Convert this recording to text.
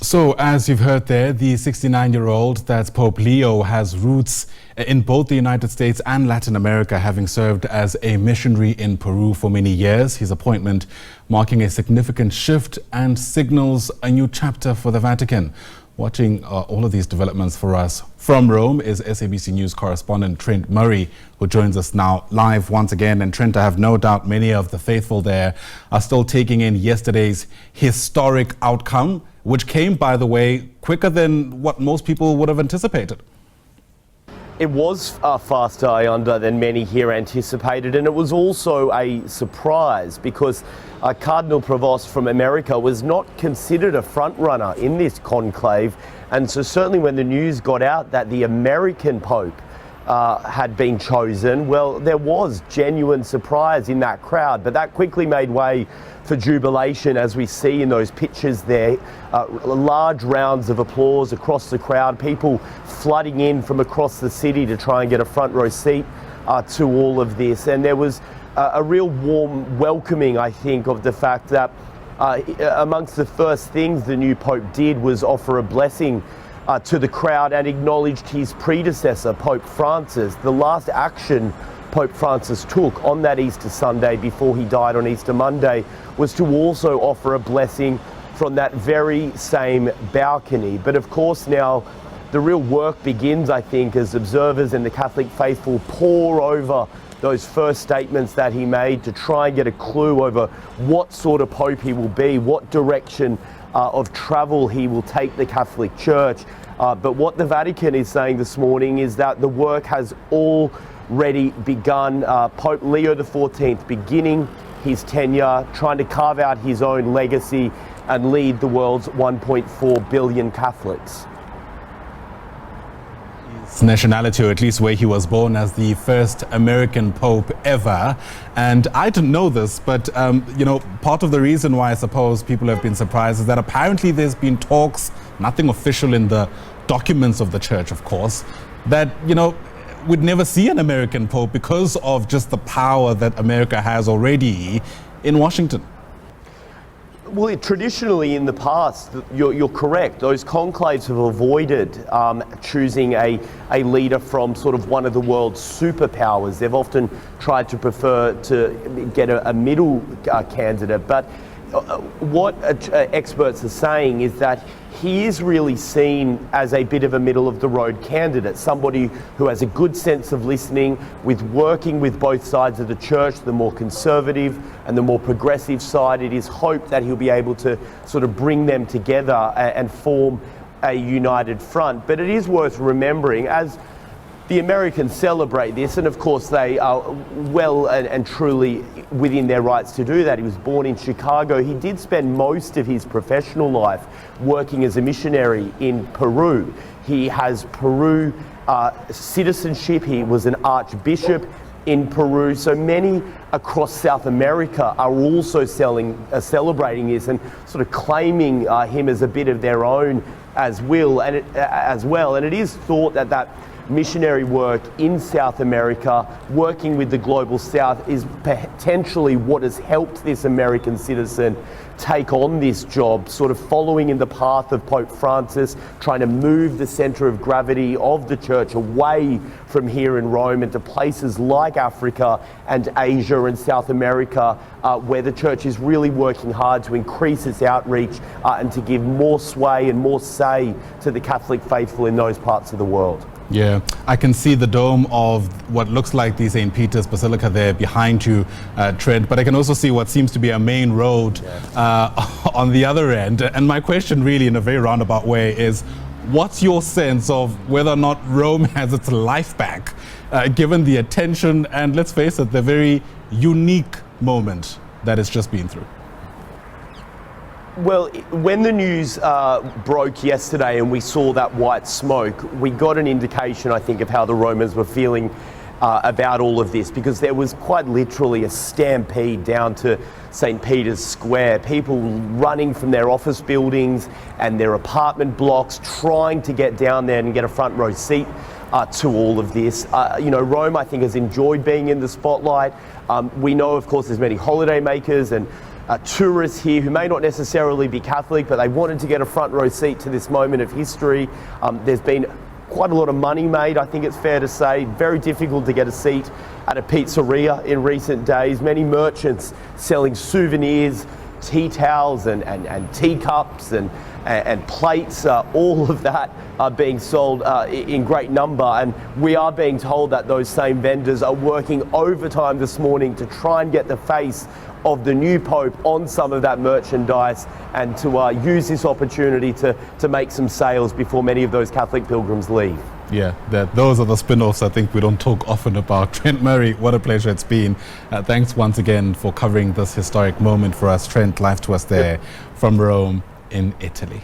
So, as you've heard there, the 69-year-old, that's Pope Leo, has roots in both the United States and Latin America, having served as a missionary in Peru for many years. His appointment marking a significant shift and signals a new chapter for the Vatican. Watching all of these developments for us from Rome is SABC News correspondent Trent, who joins us now live once again. And Trent, I have no doubt many of the faithful there are still taking in yesterday's historic outcome, which came, by the way, quicker than what most people would have anticipated. It was faster, Ayanda, than many here anticipated, and it was also a surprise because Cardinal Provost from America was not considered a front-runner in this conclave, and so certainly when the news got out that the American Pope had been chosen, well, there was genuine surprise in that crowd, but that quickly made way for jubilation, as we see in those pictures there. Large rounds of applause across the crowd, people flooding in from across the city to try and get a front row seat to all of this. And there was a real warm welcoming, I think, of the fact that amongst the first things the new Pope did was offer a blessing to the crowd and acknowledged his predecessor, Pope Francis. The last action Pope Francis took on that Easter Sunday before he died on Easter Monday was to also offer a blessing from that very same balcony. But of course now the real work begins, I think, as observers and the Catholic faithful pore over those first statements that he made to try and get a clue over what sort of Pope he will be, what direction of travel he will take the Catholic Church. But what the Vatican is saying this morning is that the work has already begun. Pope Leo XIV beginning his tenure, trying to carve out his own legacy and lead the world's 1.4 billion Catholics. His nationality, or at least where he was born, as the first American Pope ever. And I didn't know this, but part of the reason why I suppose people have been surprised is that apparently there's been talks, nothing official in the documents of the church, of course, that, we'd never see an American Pope because of just the power that America has already in Washington. Well, traditionally in the past, you're correct. Those conclaves have avoided choosing a leader from sort of one of the world's superpowers. They've often tried to prefer to get a middle candidate. But what experts are saying is that he is really seen as a bit of a middle-of-the-road candidate, somebody who has a good sense of listening, with working with both sides of the church, the more conservative and the more progressive side. It is hoped that he'll be able to sort of bring them together and form a united front. But it is worth remembering, as the Americans celebrate this, and of course they are well and truly within their rights to do that. He was born in Chicago. He did spend most of his professional life working as a missionary in Peru. He has Peru citizenship. He was an archbishop in Peru. So many across South America are also celebrating this and sort of claiming him as a bit of their own as well. And it is thought that missionary work in South America, working with the global South, is potentially what has helped this American citizen take on this job, sort of following in the path of Pope Francis, trying to move the centre of gravity of the church away from here in Rome into places like Africa and Asia and South America, where the church is really working hard to increase its outreach and to give more sway and more say to the Catholic faithful in those parts of the world. Yeah, I can see the dome of what looks like the St. Peter's Basilica there behind you, Trent, but I can also see what seems to be a main road on the other end. And my question really, in a very roundabout way, is what's your sense of whether or not Rome has its life back, given the attention and, let's face it, the very unique moment that it's just been through? Well, when the news broke yesterday and we saw that white smoke, we got an indication, I think, of how the Romans were feeling about all of this, because there was quite literally a stampede down to St. Peter's Square, people running from their office buildings and their apartment blocks, trying to get down there and get a front row seat to all of this. Rome, I think, has enjoyed being in the spotlight. We know, of course, there's many holiday makers and tourists here who may not necessarily be Catholic, but they wanted to get a front row seat to this moment of history. There's been quite a lot of money made, I think it's fair to say. Very difficult to get a seat at a pizzeria in recent days. Many merchants selling souvenirs, tea towels and teacups and plates, all of that are being sold in great number, and we are being told that those same vendors are working overtime this morning to try and get the face of the new Pope on some of that merchandise and to use this opportunity to make some sales before many of those Catholic pilgrims leave. Yeah, those are the spin-offs I think we don't talk often about. Trent Murray, what a pleasure it's been. Thanks once again for covering this historic moment for us. Trent, live to us there from Rome in Italy.